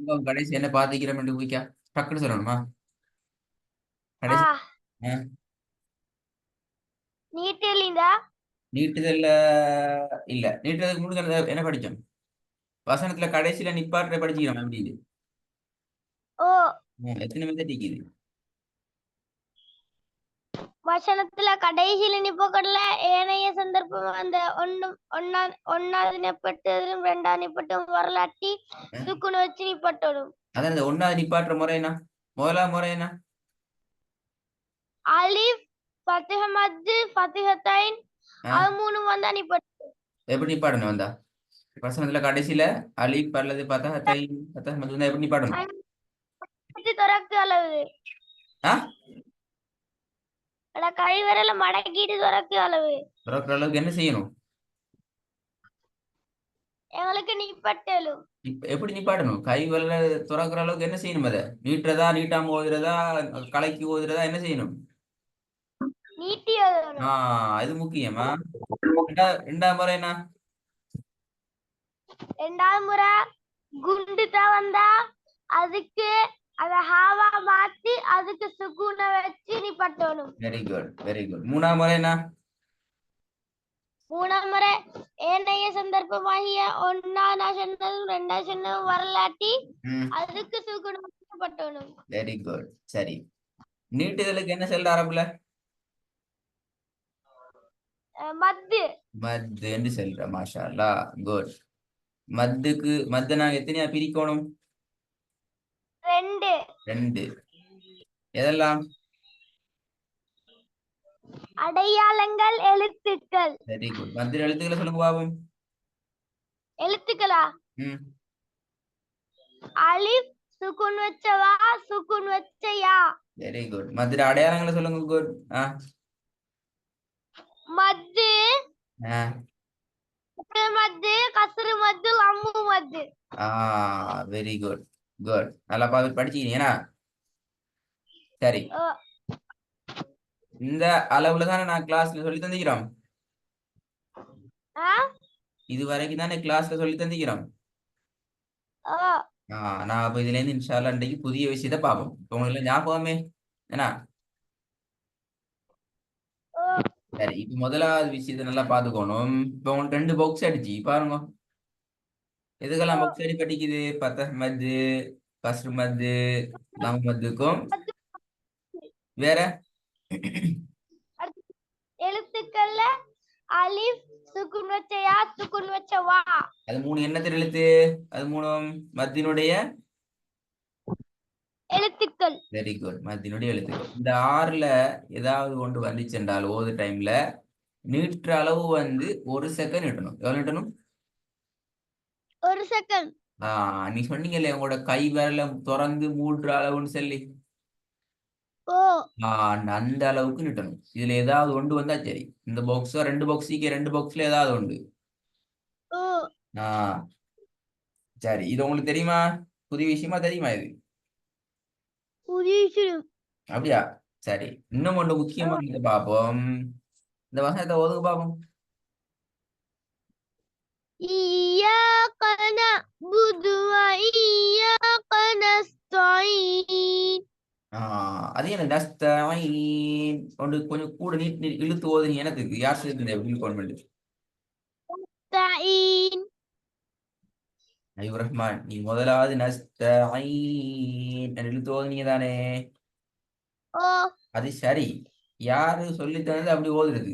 உங்க கடைசி என்ன பாத்துக்கிறேன் குயிக்கா டக்குன்னு சொல்லணுமா? கடைசி ஆ ஆ, நீட்டிலிந்தா நீட்டுதல்ல இல்ல. நீட்டுறதுக்கு முன்னாடி என்ன படிச்சோம்? வசனத்துல கடைசியில நிப்பாட்டுற படிச்சுக்கிறோம் எப்படி? ஓ எத்தனை மெத்தட் இருக்குது? வசனத்துல கடைசியில நிப்பக்கடல ஏனைய சந்தர்ப்பம் அந்த ஒன்னாவது நிப்பட்டதும் ரெண்டாவது நிப்பட்டும் வரலாற்றி சுக்குன்னு வச்சு நிப்பட்டணும். அதான் இந்த ஒன்னாவது நிப்பாட்டுற முறை என்ன? முதலாவது முறை என்ன? அலிஃப் ஃபத்திஹ மத்து ஃபத்திஹத்தைன் ஆ, அது மூணு வந்தா நிப்பட்டு எப்படி நிப்பாடணும் வந்தா? வசனத்துல கடைசியில அலிப் அல்லது பத்தகத்தை பத்தக மது எப்படி நிப்பாடணும்? துறக்கு அளவு ஆ, கை விரல மடக்கிட்டு துறக்கு அளவு பிறக்கிற அளவுக்கு என்ன செய்யணும்? எங்களுக்கு நிப்பட்டலும் எப்படி நிப்பாட்டணும்? கை வரல துறக்கிற அளவுக்கு என்ன செய்யணும்? அதை நீட்டுறதா, நீட்டாம ஓதுறதா, கலைக்கு ஓதுறதா, என்ன செய்யணும்? நீட்டி ஆ, எழுதணும். இது முக்கியமா? ரெண்டாவது முறை என்ன? ரெண்டாவது முறை குண்டு தான் வந்தா அதுக்கு அத ஹாவா மாத்தி அதுக்கு சுகுன வச்சு நிப்பட்டணும். Very good, very good. மூணாவது முறை என்ன? மூணாம் முறை ஏனைய சந்தர்ப்பமாகிய ஒன்னா நான் சொன்னதும் ரெண்டா சொன்னதும் வரலாட்டி ம், அதுக்கு சுகுன பட்டணும். Very good. சரி, நீட்டுதலுக்கு என்ன சொல்ற அரபுல? மத்து மத்துன்னு சொல்ற. மாஷா அல்லாஹ், குட். மத்துக்கு மத்த நாங்க எத்தனையா பிரிக்கணும்? ரெண்டு ரெண்டு. எதெல்லாம்? அடையாளங்கள் எழுத்துக்கள். Very good. மத்திய எழுத்துக்களை சொல்லுங்க பாபம். எழுத்துக்களா? ம், அலிஃப் சுகுன் வச்ச வா சுகுன் வச்ச யா. Very good. மத்திய அடையாளங்களை சொல்லுங்க. குட். ஆ, மத்து ஆ, மத்து கசுறு மத்து லம்மு மத்து. ஆ, வெரி குட், குட். நல்லா பார்த்து படிச்சீங்கன்னா சரி. இந்த அளவுல தானே நான் கிளாஸ்ல சொல்லி தந்திக்கிறோம். ஆ இது வரைக்கும் தானே கிளாஸ்ல சொல்லி தந்திக்கிறோம். ஓ நான் அப்ப இதுல இருந்து இன்ஷால்லா இன்றைக்கு புதிய விஷயத்த பார்ப்போம். இப்ப உங்களுக்கு ஞாபகமே ஏன்னா ஓ சரி. இப்ப முதலாவது விஷயத்த நல்லா பாத்துக்கணும். இப்ப உங்களுக்கு ரெண்டு பாக்ஸ் அடிச்சு பாருங்க. எதுக்கெல்லாம் ஓ பாக்ஸ் அடி படிக்குது? பத்தஹ் மத்து, கஸ்ர் மத்து, லம் மத்துக்கும் வேற அடுத்து எழுத்துக்கள்ல அலிஃப் சுகுன் வச்ச யா சுகுன் வச்ச வா. அது மூணு என்னத்தின் எழுத்து? அது மூணும் மத்தினுடைய எழுத்துக்கள். Very good. மத்தினுடைய எழுத்துக்கள். இந்த ஆறுல ஏதாவது ஒன்று வந்துச்சென்றால் ஓது டைம்ல நீட்டுற அளவு வந்து 1 செகண்ட் நீட்டணும். எவ்வளவு நீட்டணும்? ஒரு செகண்ட். நீ சொன்னீங்கல்ல உங்களோட கை விரல திறந்து மூடுற அளவுன்னு சொல்லி. ஓ அந்த அளவுக்கு நீட்டணும். இதுல ஏதாவது ஒன்று வந்தா சரி. இந்த பாக்ஸ் ரெண்டு பாக்ஸுக்கு ரெண்டு பாக்ஸ்ல ஏதாவது உண்டு. ஓ ஆஹ் சரி. இது உங்களுக்கு தெரியுமா? புதிய விஷயமா தெரியுமா இது? புரியுது. அப்படியா? சரி. இன்னும் ஒன்று முக்கியமானது பார்ப்போம். இந்த வசனத்தை ஒதுங்க பார்ப்போம். إياك نعبد وإياك نستعين. அது என்ன நஸ்தஈன் ஒன்று கொஞ்சம் கூட நீட் இழுத்து ஓதுங்க. எனக்கு யார் சேர்ந்து எப்படி கவர்மெண்ட் نستعين. ஐயூர் ரஹ்மான், நீ முதலாவது நஸ்தஈன் இழுத்து ஓதுனீங்க தானே? ஓ அது சரி. யாரு சொல்லி தந்தது அப்படி ஓதுறது?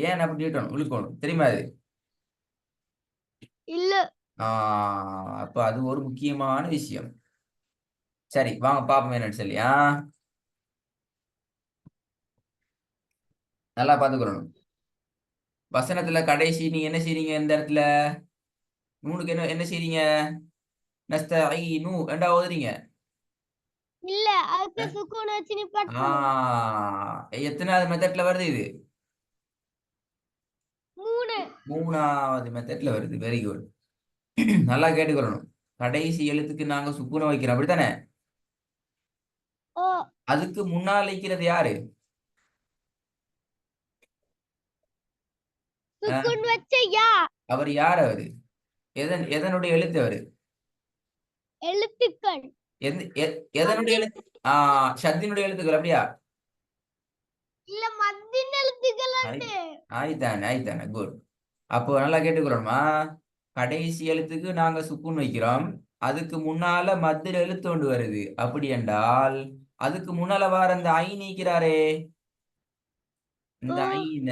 ஏன் அப்படி நீட்டணும் இழுக்கணும் தெரியுமா அது? இல்ல. அப்ப அது ஒரு முக்கியமான விஷயம். சரி, வாங்க பாப்போம் என்னன்னு சொல்லி. நல்லா பாத்துக்கணும். வசனத்துல கடைசி நீங்க என்ன செய்றீங்க? இந்த இடத்துல நூனுக்கு என்ன என்ன செய்றீங்க? நஸ்தஈனு ரெண்டா ஓதுறீங்க. இல்ல அதுக்கு சுக்குன் வச்சு நிப்பாட்டணும். எத்தனாவது மெத்தட்ல வருது இது? மூணு. மூணாவது மெத்தட்ல வருது. Very good. நல்லா கேட்டுக்கணும். கடைசி எழுத்துக்கு நாங்க சுக்குன வைக்கிறோம் அப்படித்தானே? ஓ அதுக்கு முன்னால் வைக்கிறது யாரு? அஹ், சுக்குன் வச்ச யா. அவர் யார்? அவரு எதனுடைய எழுத்து? அவரு எழுத்துக்கள் எதனுடைய எழுத்து ஷத்தினுடைய எழுத்துக்கள் அப்படியா? இல்ல மத்தின் எழுத்துக்கள் ஆயித்தானே குட். அப்போ நல்லா கேட்டுக்கிறோமா, கடைசி எழுத்துக்கு நாங்க சுக்குன் வைக்கிறோம், அதுக்கு முன்னால மத்திர எழுத்து கொண்டு வருது. அப்படி என்றால் அதுக்கு முன்னால வார இந்த ஐ நீக்கிறாரே, இந்த ஐன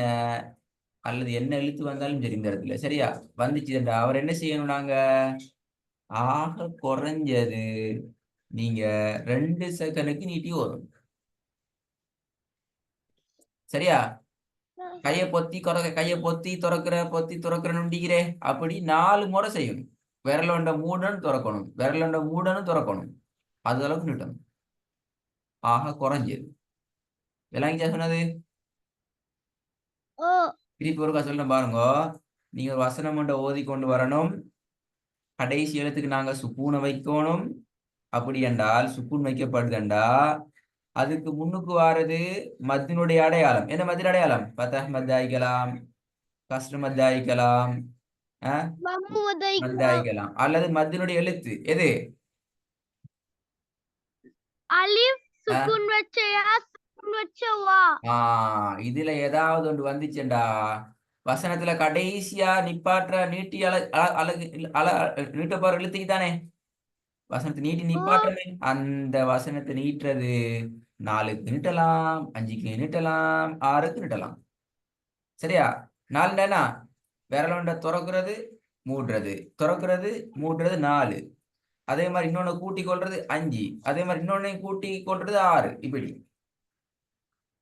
அல்லது என்ன எழுத்து வந்தாலும் சரி இந்த இடத்துல சரியா வந்துச்சு என்றா அவர் என்ன செய்யணும், நாங்க ஆக குறைஞ்சது நீங்க 2 செகண்டுக்கு நீட்டி வரும். சரியா? கையை பொத்தி திறக்கிற நுண்டிக்கிறே அப்படி 4 முறை செய்யணும். விரலொண்ட மூடனும் திறக்கணும். அது அளவுக்கு நீட்டணும். ஆக குறைஞ்சது. விளங்கிச்சா சொன்னது? திருப்பி ஒருக்கா சொல்ல பாருங்க. நீங்க வசனம் ஒன்றை ஓதி கொண்டு வரணும், கடைசி எழுத்துக்கு நாங்க சுக்கூனை வைக்கணும். அப்படி என்றால் சுக்கூன் வைக்கப்படுதுண்டா அதுக்கு முன்னுக்கு வாரது மத்தினுடைய அடையாளம். என்ன மத்தின் அடையாளம்? பத்தஹ் மத்தாய்க்கலாம், கஸ்ர் மத்தாய்க்கலாம், மத்தாய்க்கலாம். அல்லது மத்தினுடைய எழுத்து எது? அலிஃப் சுக்குன் வச்சயா சுக்குன் வச்சவா. இதுல ஏதாவது ஒன்று வந்துச்சுண்டா வசனத்துல கடைசியா நிப்பாற்ற நீட்டி அழகு நீட்டப்பாரு எழுத்துக்கு தானே வசனத்தை நீட்டி நிப்பாட்டமே. அந்த வசனத்தை நீட்டுறது 4க்கு நீட்டலாம், 5க்கு நீட்டலாம், 6க்கு நீட்டலாம். சரியா? 4 விரலொண்ட துறக்கிறது மூடுறது, 4. அதே மாதிரி இன்னொன்னு கூட்டி கொள்றது 5, அதே மாதிரி இன்னொன்னையும் கூட்டி கொள்றது 6. இப்படி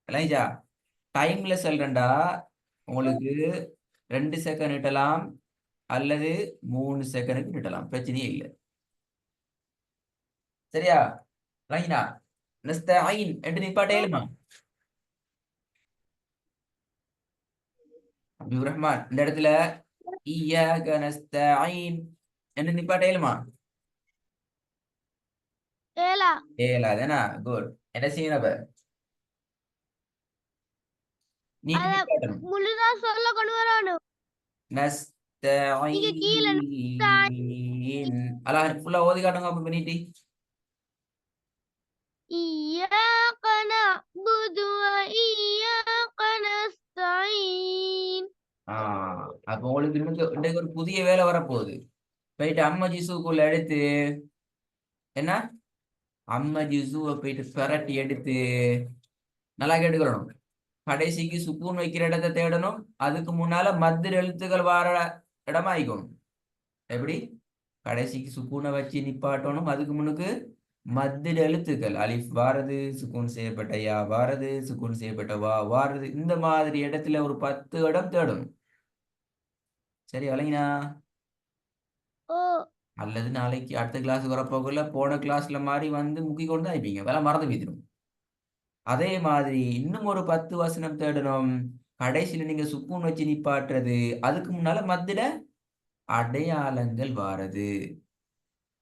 இல்லையா? டைம்ல சொல்றேன்டா உங்களுக்கு 2 செகண்ட் நீட்டலாம் அல்லது 3 செகண்டுக்கு நீட்டலாம், பிரச்சனையே இல்லை. சரியா? ரைனா நஸ்தஈன் என்று நிப்பாட்டேலுமா? அப்துல் ரஹ்மான் இந்த இடத்துல இய்யாக நஸ்தஈன் என்று நிப்பாட்டேலுமா? ஏலாதேனா? குட். என்ன செய்யணும் அப்ப? நீட்டி நிப்பாட்டணும். முழுதா சொல்ல கொண்டு வரணும். நஸ்தஈன் அலா ஃபுல்லா ஓதி காட்டுங்க அப்ப நீட்டி. இய்யாக நஅ்புது வ இய்யாக நஸ்தஈன். அப்ப உங்களுக்கு இன்னைக்கு ஒரு புதிய வேலை வரப்போகுது. போயிட்டு அம்மா ஜிசுக்குள்ள எடுத்து என்ன அம்மா ஜிசுவை போயிட்டு பெரட்டி எடுத்து நல்லா கேட்டுக்கணும். கடைசிக்கு சுக்கூன் வைக்கிற இடத்தை தேடணும், அதுக்கு முன்னால மத்திர எழுத்துக்கள் வார இடமா ஆயிக்கணும். எப்படி? கடைசிக்கு சுக்கூனை வச்சு நிப்பாட்டணும், அதுக்கு முன்னுக்கு மத்திர எழுத்துக்கள் அலிஃப் வாரது, சுக்கூன் செய்யப்பட்ட யா வாரது, சுக்கூன் செய்யப்பட்ட வா வாரது, இந்த மாதிரி இடத்துல ஒரு 10 இடம் தேடணும். சரி வழங்கினா? அல்லது நாளைக்கு அடுத்த கிளாஸுக்கு வரப்போக்குள்ள போன கிளாஸ்ல மாதிரி வந்து முக்கி கொண்டு தான் இருப்பீங்க, வேலை மறந்து வீத்திடும். அதே மாதிரி இன்னும் ஒரு 10 வசனம் தேடணும், கடைசியில நீங்க சுக்கூன் வச்சு நிப்பாட்டுறது, அதுக்கு முன்னால மத்திட அடையாளங்கள் வாரது.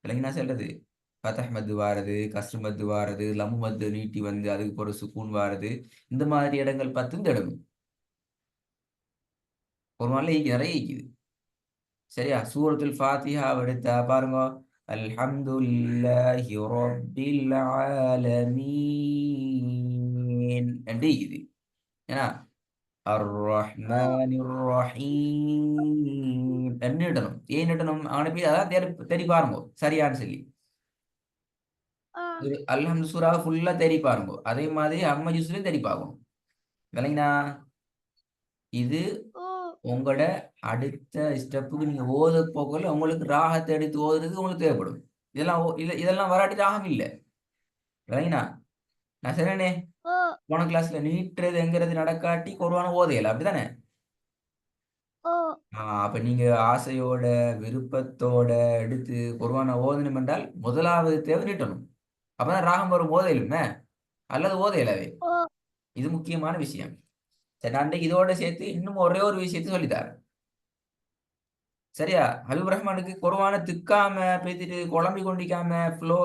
இல்லைங்கண்ணா சொல்றது ஃபதஹ் மத்து வாரது, கஸ்ர் மத்து வாரது, லம்மு மத்து நீட்டி வந்து அதுக்கு ஒரு சுக்கூன் வாரது, இந்த மாதிரி இடங்கள் 10 தேடணும். ஒரு நாள்ல நிறைய இருக்குது. சரியா? சூரத்துல் ஃபாத்திஹா எடுத்தா பாருங்க, அல்ஹம்துலில்லாஹி ரப்பில் ஆலமீன் என்று இது. ஏன்னா அர்-ரஹ்மானிர் ரஹீம் என்று இடணும். ஏன் இடணும்? அவனை போய் அதான் தேடி பாருங்க சரியான்னு சொல்லி. அல்ஹம்து சூரா ஃபுல்லா தேடி பாருங்க. அதே மாதிரி அம்மா ஜூஸ்லயும் தேடி பார்க்கணும். விளங்கினா? இது உங்களோட அடுத்த ஸ்டெப்புக்கு நீங்க ஓத போகல உங்களுக்கு ராகத்தை எடுத்து ஓதுறதுக்கு உங்களுக்கு தேவைப்படும். இதெல்லாம் வராட்டி ராகம் இல்லை. விளங்கினா? நான் சரியானே போன கிளாஸ்ல நீட்டுறதுங்கிறது நடக்காட்டி குர்ஆன் ஓதையல, அப்படித்தானே? அப்ப நீங்க ஆசையோட விருப்பத்தோட எடுத்து குர்ஆனை ஓதணும் என்றால் முதலாவது தேவை நீட்டணும். அப்பதான் ராகம் வரும். ஓதையிலுமே அல்லது ஓதையலவே. இது முக்கியமான விஷயம். சரி, அன்றைக்கு இதோட சேர்த்து இன்னும் ஒரே ஒரு விஷயத்தை சொல்லித்தாரு. சரியா? ஹபீப் ரஹ்மானுக்கு குர்ஆனை திக்காம பேத்திட்டு குழம்பி கொண்டிக்காம ஃப்ளோ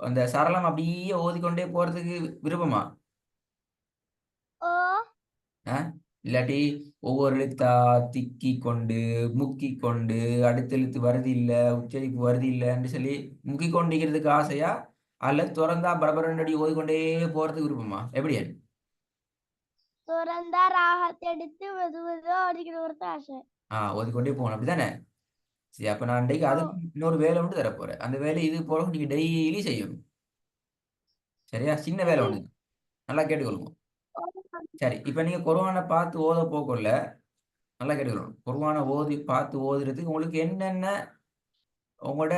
அந்த சரளம் அப்படியே ஓதிக்கொண்டே போறதுக்கு விருப்பமா? இல்லாட்டி ஒவ்வொரு எழுத்தா திக்கி கொண்டு முக்கி கொண்டு அடுத்த எழுத்து வருது இல்ல உச்சரிப்பு வருது இல்லைன்னு சொல்லி முக்கி கொண்டிருக்கிறதுக்கு ஆசையா அல்லது திறந்தா பரபரண்டடி ஓதிக்கொண்டே போறதுக்கு விருப்பமா எப்படி? துறந்தா ராகத்தை எடுத்து மெது மெதுவா ஓடிக்கிட்டு ஆசை. ஓதிக்கொண்டே போகணும் அப்படிதானே? சரி, அப்ப நான் இன்றைக்கு ஓ. அதுக்கு இன்னொரு வேலை ஒன்று தரப்போறேன். அந்த வேலை இது போல நீங்க டெய்லி செய்யணும். சரியா? சின்ன வேலை ஒன்று. நல்லா கேட்டுக்கொள்ளுங்க. சரி, இப்ப நீங்க குர்ஆனை பார்த்து ஓத போகல, நல்லா கேட்டுக்கணும். குர்ஆனை பார்த்து ஓதுறதுக்கு உங்களுக்கு என்னென்ன உங்களோட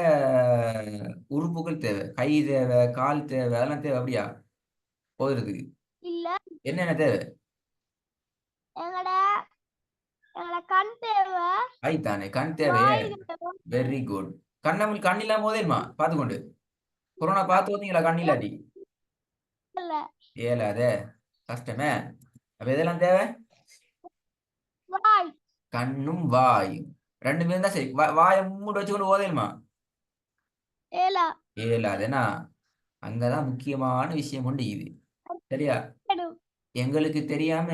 உறுப்புகள் தேவை? கை தேவை, கால் தேவை, அதெல்லாம் தேவை அப்படியா? ஓதுறதுக்கு இல்ல, என்னென்ன தேவை? எங்கட எங்கட கண் தேவை, கை தானே, கண் தேவையே. வாய் தேவை. Very good. கண் இல்லாம ஓதையுமா பார்த்துக்கொண்டு? குர்ஆனை பார்த்து ஓதுனீங்களா கண் இல்லாட்டி? இல்ல, இயலாதே, கஷ்டமே. அப்ப எதெல்லாம் தேவை? வாய். கண்ணும் வாயும் ரெண்டுமே தான் சரி. வாயை மூடி வச்சுக்கொண்டு ஓதையுமா? ஏலா. இயலாதேனா? அங்கதான் முக்கியமான விஷயம் உண்டு இது. சரியா? கெடும். எங்களுக்கு தெரியாம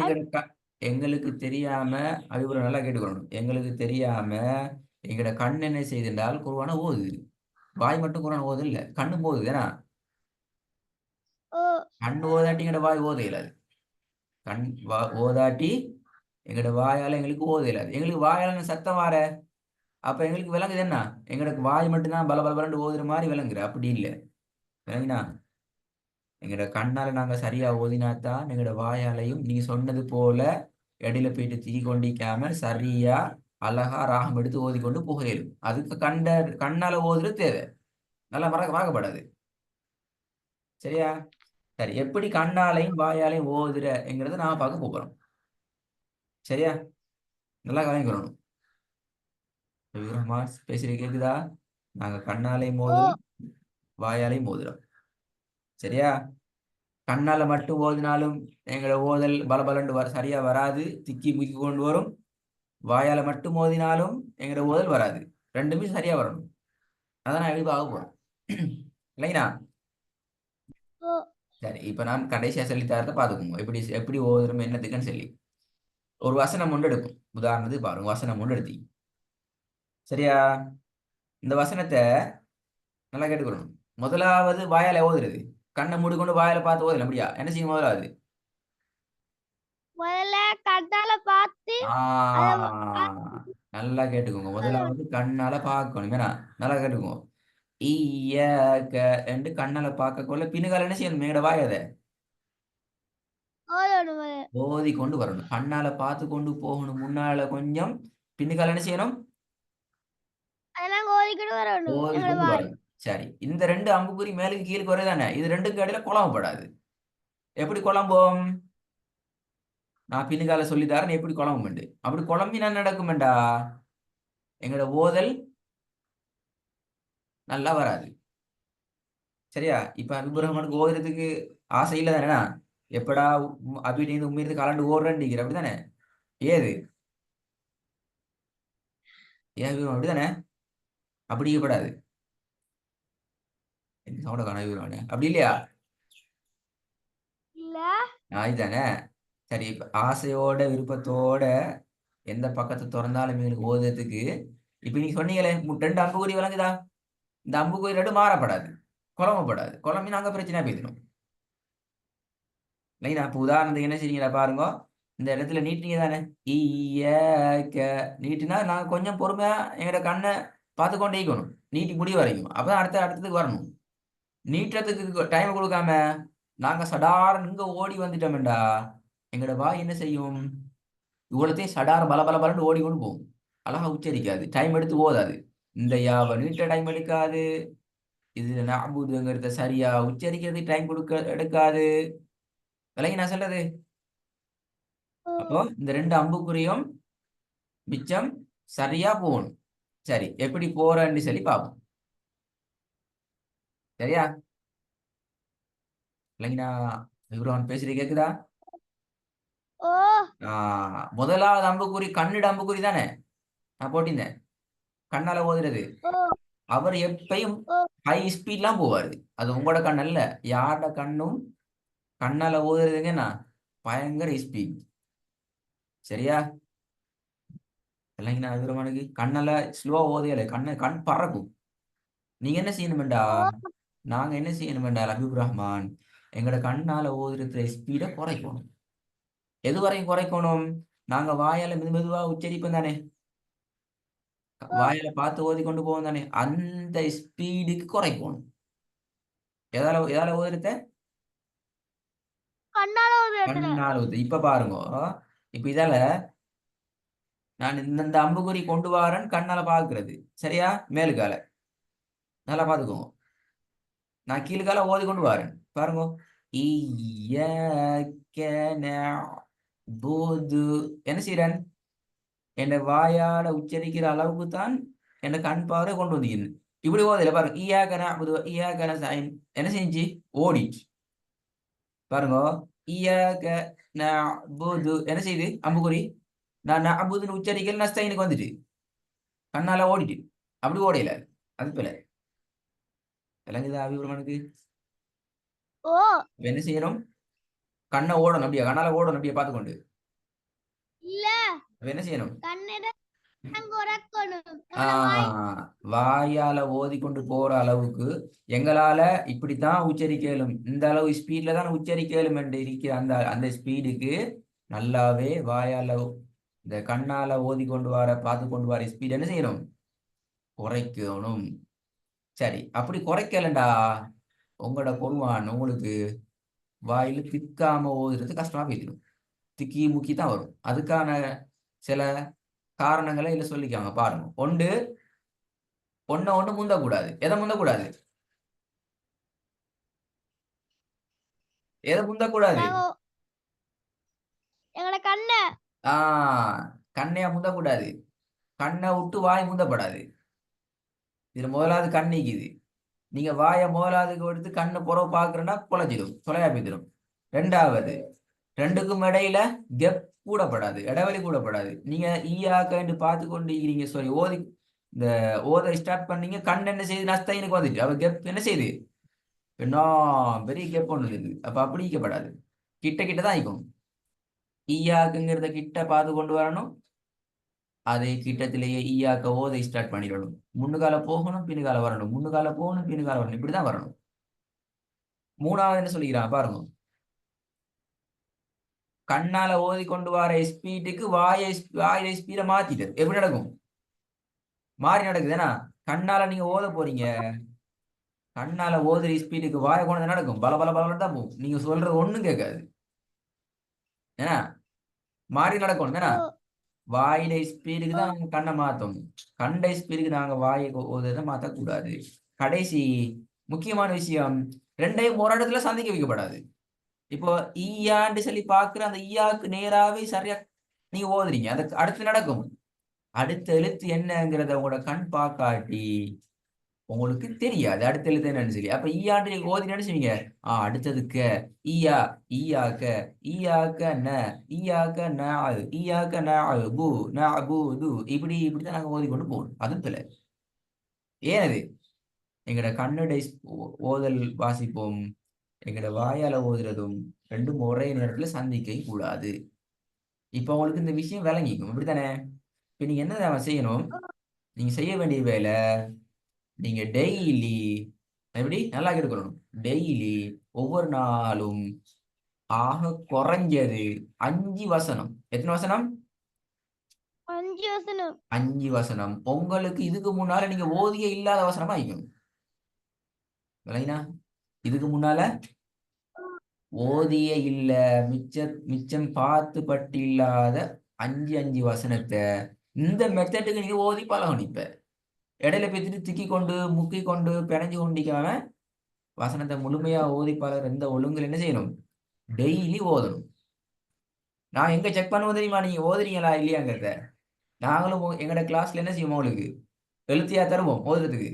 எங்களுக்கு தெரியாம அபிபுரம் நல்லா கேட்டுக்கணும். எங்களுக்கு தெரியாம எங்கட கண் என்ன செய்தால் குர்ஆனை ஓதுது. வாய் மட்டும் குர்ஆன் ஓது இல்ல, கண்ணும் ஓதுது. ஏன்னா ஓ. கண் ஓதாட்டி எங்கட வாய் ஓத இயலாது. கண் ஓதாட்டி எங்கட வாயால எங்களுக்கு ஓத இயலாது. எங்களுக்கு வாயால சத்தம் வார அப்ப எங்களுக்கு விளங்குது என்ன? எங்களுக்கு வாய் மட்டும்தான் பல பல பலன்னு ஓதுற மாதிரி விளங்குற. அப்படி இல்லை, விளங்கினா? எங்கட கண்ணால நாங்க சரியா ஓதினாத்தான் எங்கட வாயாலையும் நீங்க சொன்னது போல இடையில போயிட்டு தீ கொண்டிக்காம சரியா அழகா ராகம் எடுத்து ஓதிக்கொண்டு புகையிலும். அதுக்கு கண்ணால ஓதுறது தேவை. நல்லா மறக்கப்படாது. சரியா? சரி, எப்படி கண்ணாலையும் வாயாலையும் ஓதுறங்கிறத நாம பார்க்க போறோம். சரியா? நல்லா கவனிக்கணும். பேசுறது கேக்குதா? நாங்க கண்ணாலையும் ஓ. ஓதுறோம், வாயாலையும் ஓதுறோம். சரியா? கண்ணால மட்டும் ஓதினாலும் எங்களோட ஓதல் பலபலண்டு சரியா வராது, திக்கி முக்கி கொண்டு வரும். வாயால மட்டும் ஓதினாலும் எங்களோட ஓதல் வராது. ரெண்டுமே சரியா வரணும். அதான் நான் எழுதி ஆக போறேன். இல்லைங்களா? ஓ. சரி, இப்ப நான் கடைசியா சொல்லி தரத்தை பார்த்துக்கோங்க. எப்படி எப்படி ஓதுறோம் என்னத்துக்குன்னு சொல்லி ஒரு வசனம் ஒன்று எடுக்கும். உதாரணத்துக்கு பாருங்க, வசனம் ஒன்று எடுத்தீங்க. சரியா? இந்த வசனத்தை நல்லா கேட்டுக்கணும். முதலாவது வாயால ஓதுறது. கண்ணை மூடிக்கொண்டு வாயால பார்த்து ஓதல அப்படியா? என்ன செய்யும் முதலாவது? முதல்ல கண்ணால பார்த்து நல்லா கேட்டுக்கோங்க. முதலாவது கண்ணால பார்க்கணும். ஏன்னா நல்லா கேட்டுக்கோங்க. ஈயக்க என்று கண்ணால பார்க்க கொள்ள பின்னுகால என்ன செய்யணும்? எங்கட வாயதை ஓதணும். ஓதி கொண்டு வரணும். கண்ணால பார்த்து கொண்டு போகணும் முன்னால கொஞ்சம், பின்னுகால என்ன செய்யணும்? அதெல்லாம் ஓதிக்கிட்டு வரணும் ஓதி எங்களோட கொண்டு வாய். வரணும். சரி, இந்த ரெண்டு அம்புக்குறி மேலுக்கு கீழுக்கு வரதானே, இது ரெண்டுக்கு இடையில குழம்பப்படாது. எப்படி குழம்போம்? நான் பின்னுகால சொல்லித்தாரன் எப்படி குழம்புண்டு. அப்படி குழம்பினா நடக்குமெண்டா எங்களோட ஓதல் நல்லா வராது. சரியா? இப்ப அபிபுரமனுக்கு ஓதுறதுக்கு ஆசை இல்லை தானேண்ணா? எப்படா அபிட்டு உண்மையிலிருந்து கலண்டு ஓடுறேன் அப்படித்தானே? ஏது ஏன் அபிபுரம் அப்படித்தானே? அப்படி இருக்கப்படாது. சவுண்ட காண அபிபுரம் அப்படி இல்லையா? இல்ல. இதுதானே? சரி, இப்ப ஆசையோட விருப்பத்தோட எந்த பக்கத்தை திறந்தாலும் எங்களுக்கு ஓதுறதுக்கு இப்ப நீங்க சொன்னீங்களே ரெண்டு அம்புக்குறி விளங்குதா? இந்த அம்புக்குறி ரெண்டு மாறப்படாது, குழம்பப்படாது. குழம்பி நாங்க பிரச்சனையா பேசணும். இல்லைங்களா? இப்ப உதாரணத்துக்கு என்ன செய்றீங்களா பாருங்க. இந்த இடத்துல நீட்டிங்க தானே, நீட்டினா நாங்க கொஞ்சம் பொறுமையா எங்களோட கண்ணை பார்த்து கொண்டே இருக்கணும். நீட்டி முடி வரைக்கும். அப்பதான் அடுத்ததுக்கு வரணும். நீட்டுறதுக்கு டைம் கொடுக்காம நாங்க சடார இங்க ஓடி வந்துட்டோம்டா எங்களோட வாய் என்ன செய்யும்? இவ்வளத்தையும் சடார பல பல பலன்னு ஓடி கொண்டு போகும். அழகா உச்சரிக்காது, டைம் எடுத்து ஓதாது. இந்த யாவ நீட்ட டைம் எடுக்காது. இது நாபுதுங்கிறத சரியா உச்சரிக்கிறதுக்கு டைம் எடுக்காது. விலகி நான் சொல்றது. அப்போ இந்த ரெண்டு அம்புக்குறியும் மிச்சம் சரியா போகணும். சரி, எப்படி போறன்னு சொல்லி பார்ப்போம். சரியா? இல்லைங்கண்ணா இவரு பேசுறது கேக்குதா? ஓ. முதலாவது அம்புக்குறி கண்ணிட அம்புக்குறி தானே நான் போட்டிருந்தேன், கண்ணால ஓதுறது. ஓ. அவர் எப்பயும் ஓ. ஹை ஸ்பீட்லாம் போவாரு. அது உங்களோட கண் அல்ல, யாரோட கண்ணும் கண்ணால ஓதுறதுங்கன்னா பயங்கர ஸ்பீட். சரியா? இல்லைங்கண்ணா அது கண்ணால ஸ்லோவா ஓதையல கண் பறக்கும். நீங்க என்ன செய்யணுமெண்டா, ஓ நாங்க என்ன செய்யணுமெண்டா ஹபீப் ரஹ்மான், எங்களோட கண்ணால ஓதுற ஸ்பீடை குறைக்கணும். எது வரையும் குறைக்கணும்? நாங்க வாயால மெதுவா உச்சரிப்போம் தானே, ஓ வாயால பார்த்து ஓதி கொண்டு போவோம் தானே, அந்த ஸ்பீடுக்கு குறைக்கணும். எதால எதால ஓதுறத? கண்ணால ஒரு இடத்துல கண்ணால ஓது. இப்ப பாருங்க, இப்ப இதால நான் இந்த அம்புக்குறி கொண்டு வாரேன் கண்ணால பாக்குறது சரியா, மேலுக்கால நல்லா பாத்துக்கோங்க. நான் கீழுக்கால ஓதி கொண்டு வாரேன் பாருங்க. இய்யாக நஅ்புது என்ன செய்றேன்? என் வாயால உச்சரிக்கிற அளவுக்கு தான் என் கண் பார்வை கொண்டு வந்தீங்க. இப்படி ஓதல பாருங்க. இய்யாக நஅ்புது வ இய்யாக நஸ்தஈன் என்ன செஞ்சு ஓடிச்சு பாருங்க. இய்யாக நஅ்புது என்ன செய்யுது அம்புக்குறி, நான் நஅ்புதுன்னு உச்சரிக்கல நஸ்தஈனுக்கு வந்துட்டு கண்ணால ஓடிட்டு. அப்படி ஓடையில அது போல விளங்குதா அபிப்ரமனுக்கு? ஓ இப்ப என்ன செய்யணும்? கண்ணை ஓடணும் அப்படியே, கண்ணால ஓடணும் அப்படியே பார்த்துக்கொண்டு. இல்ல அப்ப என்ன செய்யணும்? கண்ணட உறக்கணும் எங்கட வாய் ஆஹ் வாயால ஓதிக்கொண்டு போற அளவுக்கு எங்களால இப்படித்தான் உச்சரிக்க இயலும், இந்த அளவு ஸ்பீட்ல தான் உச்சரிக்க இயலும் என்று இருக்கிற அந்த அந்த ஸ்பீடுக்கு நல்லாவே வாயால இந்த கண்ணால ஓதி கொண்டு வர பார்த்து கொண்டு வர ஸ்பீட் என்ன செய்யணும்? குறைக்கணும். சரி, அப்படி குறைக்கலண்டா உங்களோட பொருவான் உங்களுக்கு வாயில திக்காம ஓதுறது கஷ்டமா போயிடும். திக்கி முக்கி தான் வரும். அதுக்கான சில காரணங்களை இதுல சொல்லிக்காங்க பாருங்க. ஒண்ணு முந்தக்கூடாது. எதை முந்தக்கூடாது? எதை முந்தக்கூடாது? நாங்க எங்கட கண்ண ஆஹ் கண்ணையா முந்தக்கூடாது. கண்ணை விட்டு வாய் முந்தப்படாது. இதுல முதலாவது கண் நீக்குது. நீங்க வாயை முதலாவதுக்கு எடுத்து கண்ணு புறவு பாக்குறேன்னா குழஞ்சிடும், தொலையா போய்த்திடும். ரெண்டாவது, ரெண்டுக்கும் இடையில கெப் கூடப்படாது, இடைவெளி கூடப்படாது. நீங்க ஈயாக்கண்டு பார்த்து கொண்டு இருக்கிறீங்க, சாரி ஓதி இந்த ஓத ஸ்டார்ட் பண்ணீங்க, கண் என்ன செய்யுது நஸ்தைனுக்கு வந்துட்டு அவ கெப் என்ன செய்யுது, இன்னும் பெரிய கெப் ஒன்று இருக்குது. அப்ப அப்படி ஈக்கப்படாது, கிட்ட கிட்ட தான் இருக்கும். ஈயாக்குங்கிறத கிட்ட பார்த்து கொண்டு வரணும். அதே கிட்டத்திலேயே ஈயாக்க ஓதை ஸ்டார்ட் பண்ணிடணும். முன்னுகால போகணும், பின்னுகால வரணும், முன்னுகால போகணும், பின்னுகால வரணும், இப்படிதான் வரணும். மூணாவது என்ன சொல்லிக்கிறான் பாருங்க. கண்ணால ஓதி கொண்டு வர ஸ்பீடுக்கு வாயை ஸ்பீட மாத்திட்டது. எப்படி நடக்கும்? மாறி நடக்குது. ஏன்னா கண்ணால நீங்க ஓத போறீங்க, கண்ணால ஓதுற ஸ்பீடுக்கு வாயை கொண்டு நடக்கும், பல பல பல தான் போகும். நீங்க சொல்றது ஒண்ணும் கேட்காது. ஏன்னா மாறி நடக்கணும். ஏன்னா ஓ வாயில ஸ்பீடுக்கு ஓ தான் நாங்க கண்ணை மாத்தோம், கண்ட ஸ்பீடுக்கு நாங்க வாயை ஓதுறதை மாத்தக்கூடாது. கடைசி முக்கியமான விஷயம், ரெண்டையும் ஒரு இடத்துல சந்திக்க வைக்கப்படாது. இப்போ ஈயான்னு சொல்லி பாக்குற அந்த ஈயாக்கு நேராவே சரியா நீங்க ஓதுறீங்க, அதுக்கு அடுத்து நடக்கும். அடுத்த எழுத்து என்னங்கிறத உங்களோட கண் பார்க்காட்டி உங்களுக்கு தெரியாது அடுத்த எழுத்து என்னன்னு சொல்லி. அப்ப ஈயாண்டு நீங்க ஓதி நினைச்சுவீங்க, அடுத்ததுக்கு ஈயா ஈயாக்க ஈயாக்க ந ஈயாக்க ந ஈயாக்க ந பூ ந பூ து இப்படி இப்படித்தான் நாங்க ஓதி கொண்டு போகணும். அதுவும் பிள்ளை. ஏனது எங்கட கண்ணடை ஓதல் வாசிப்போம், எங்கட வாயால ஓதுறதும் ரெண்டும் ஒரே நேரத்துல சந்திக்க கூடாது. இப்ப உங்களுக்கு இந்த விஷயம் விளங்கிக்கும், இப்படித்தானே? இப்ப நீங்க என்ன செய்யணும்? நீங்க செய்ய வேண்டிய வேலை, நீங்க டெய்லி எப்படி நல்லா எடுக்கணும், டெய்லி ஒவ்வொரு நாளும் ஆக குறைஞ்சது 5 வசனம். எத்தனை வசனம்? 5 வசனம் 5 வசனம் உங்களுக்கு இதுக்கு முன்னால நீங்க ஓதிய இல்லாத வசனமா ஆயிக்கணும். விளங்கினா? இதுக்கு முன்னால ஓதிய இல்ல, மிச்சம் பார்த்து பட்டு இல்லாத 5 வசனத்தை இந்த மெத்தட்டுக்கு நீங்க ஓதி பழகணும். இப்ப இடையில பேத்துட்டு திக்கி கொண்டு முக்கி கொண்டு பிணைஞ்சு கொண்டிக்காம வசனத்தை முழுமையா ஓதி பழகிற இந்த ஒழுங்குல என்ன செய்யணும்? டெய்லி ஓதணும். நான் எங்க செக் பண்ணுவோம் தெரியுமா, நீங்க ஓதுறீங்களா இல்லையாங்கிறத? நாங்களும் எங்கட கிளாஸ்ல என்ன செய்வோம், உங்களுக்கு எழுத்தியா தருவோம் ஓதுறதுக்கு,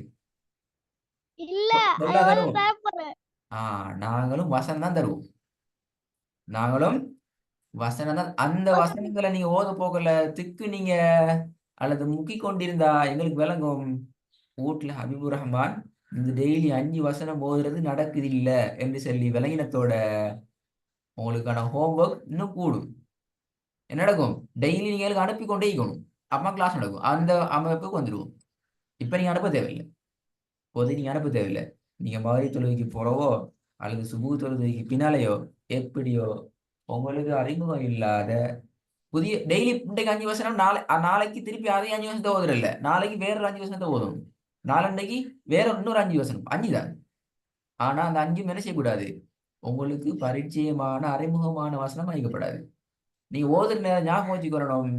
இல்ல சொல்லா அதோட தருவோம். தேவைப்படுறேன் நாங்களும் வசனம் தான் தருவோம். நாங்களும் வசனம் தான். அந்த வசனங்களை நீங்க ஓத போகல திக்கு நீங்க அல்லது முக்கி கொண்டிருந்தா எங்களுக்கு விளங்கும், வீட்டுல ஹபீபுர் ரஹ்மான் இந்த டெய்லி 5 வசனம் ஓதுறது நடக்குது இல்ல என்று சொல்லி விளங்கினத்தோட உங்களுக்கான ஹோம்ஒர்க் இன்னும் கூடும். என்ன நடக்கும்? டெய்லி நீங்களுக்கு அனுப்பி கொண்டே இருக்கணும். அம்மா கிளாஸ் நடக்கும் அந்த அமைப்புக்கு வந்துடுவோம். இப்ப நீங்க அனுப்ப தேவையில்லை. போது நீங்க அனுப்ப தேவையில்லை. நீங்க மகரி தொழுகைக்கு போறவோ அல்லது சுபு தொழுகைக்கு பின்னாலேயோ எப்படியோ உங்களுக்கு அறிமுகம் இல்லாத புதிய டெய்லி இன்றைக்கு 5 வசனம் நாளைக்கு திருப்பி அதே 5 வசனத்தை ஓதுற இல்ல, நாளைக்கு வேற ஒரு 5 வசனத்தை ஓதும், நாளன்னைக்கு வேற இன்னொரு 5 வசனம், 5 தான். ஆனா அந்த 5 என்ன செய்யக்கூடாது, உங்களுக்கு பரிச்சயமான அறிமுகமான வசனம் அளிக்கப்படாது. நீங்க ஓதுற நேரம் ஞாபகம் வச்சுக்கணும்,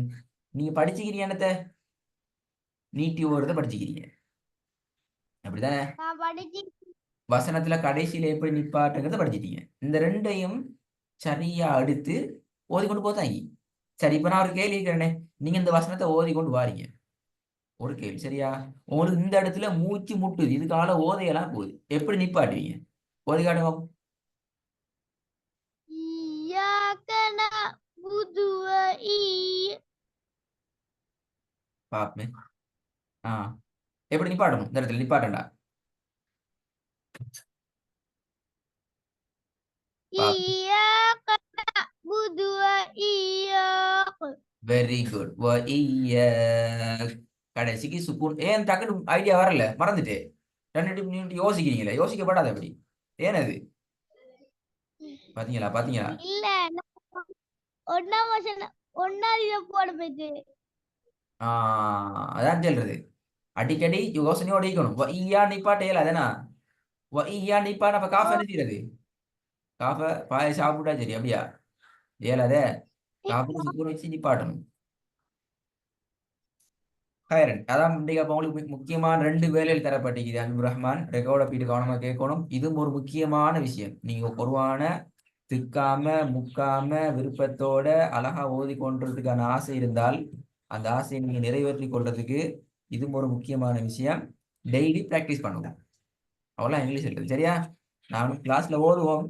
நீங்க படிச்சுக்கிறீங்க என்னத்த நீட்டி ஓடுறத படிச்சுக்கிறீங்க, அப்படிதானே? நான் படிச்சு வசனத்துல கடைசியில எப்படி நிப்பாட்டுங்கிறத படிச்சிட்டீங்க. இந்த ரெண்டையும் சரியா எடுத்து ஓதிக்கொண்டு போதாங்க. சரி, இப்ப நான் ஒரு கேள்வி கேட்கிறேனே, நீங்க இந்த வசனத்தை ஓதிக்கொண்டு வாரீங்க, ஒரு கேள்வி சரியா, உங்களுக்கு இந்த இடத்துல மூச்சு முட்டுது, இதுக்கால ஓதையெல்லாம் போகுது, எப்படி நிப்பாட்டுவீங்க? ஓதி காட்டுங்க இய்யாக நஅ்புது வ பாப்பமே. ஆ, எப்படி நிப்பாட்டணும்? இந்த இடத்துல நிப்பாட்டண்டா பாப். இய்யாக நஅ்புது வ இய்யாக. Very good. கடைசிக்கு சுக்கூன். ஏன் டக்குனு ஐடியா வரல, மறந்துட்டு 2 நிமிஷம் யோசிக்கிறீங்களே, யோசிக்கப்படாது அப்படி. ஏன் அது? பாத்தீங்களா பாத்தீங்களா? இல்ல நான் ஒன்னாம் வசனம் ஒன்னாவது இதை போட போயிட்டு. அதான் சொல்றது, அடிக்கடி யோசனையோட இருக்கணும். ஐயா நிப்பாட்டையில அதனா ஐயா நிப்பாட்ட அப்ப காஃப என்ன செய்யறது? காஃப பாய சாப்பிட்டா சரி, அப்படியா? ஏலாதே, காஃபுக்கு சுக்கூன் வச்சு நிப்பாட்டணும். ஹைரன். அதான் இன்றைக்கு அப்ப உங்களுக்கு முக்கியமான 2 வேலைகள் தரப்பட்டிருக்குது அன்பு ரஹ்மான். ரெக்கார்ட போயிட்டு கவனமா கேட்கணும். இதுவும் ஒரு முக்கியமான விஷயம். நீங்க குர்ஆன திக்காம முக்காம விருப்பத்தோட அழகா ஓதி கொள்றதுக்கான ஆசை இருந்தால் அந்த ஆசையை நீங்க நிறைவேற்றி கொள்றதுக்கு இதுவும் ஒரு முக்கியமான விஷயம். டெய்லி பிராக்டிஸ் பண்ணுவோம். அவ்வளோ இங்கிலீஷ் இருக்குது சரியா? நானும் கிளாஸ்ல ஓதுவோம்,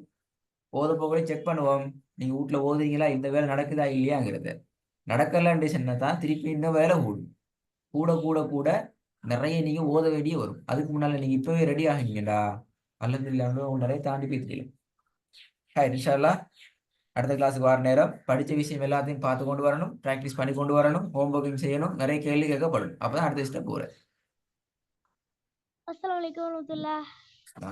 ஓத போகவே செக் பண்ணுவோம், நீங்க வீட்டுல ஓதுறீங்களா, இந்த வேலை நடக்குதா இல்லையாங்கிறத. நடக்கலன்னு சொன்னா தான் திருப்பி இன்னும் வேலை கூடும். கூட கூட கூட நிறைய நீங்க ஓத வேண்டிய வரும். அதுக்கு முன்னால நீங்க இப்பவே ரெடி ஆகிங்கடா, அல்லது இல்லாம நிறைய தாண்டி போயிட்டு. ஹாய் இன்ஷா அல்லாஹ். அடுத்த கிளாஸுக்கு வர நேரம் படிச்ச விஷயம் எல்லாத்தையும் பார்த்து கொண்டு வரணும், ப்ராக்டிஸ் பண்ணி கொண்டு வரணும், ஹோம்ஒர்க்கையும் செய்யணும், நிறைய கேள்வி கேட்கப்படும். அப்பதான் அடுத்த ஸ்டெப் போறேன். அஸ்ஸலாமு அலைக்கும் வரஹ்மத்துல்லாஹ். ஆ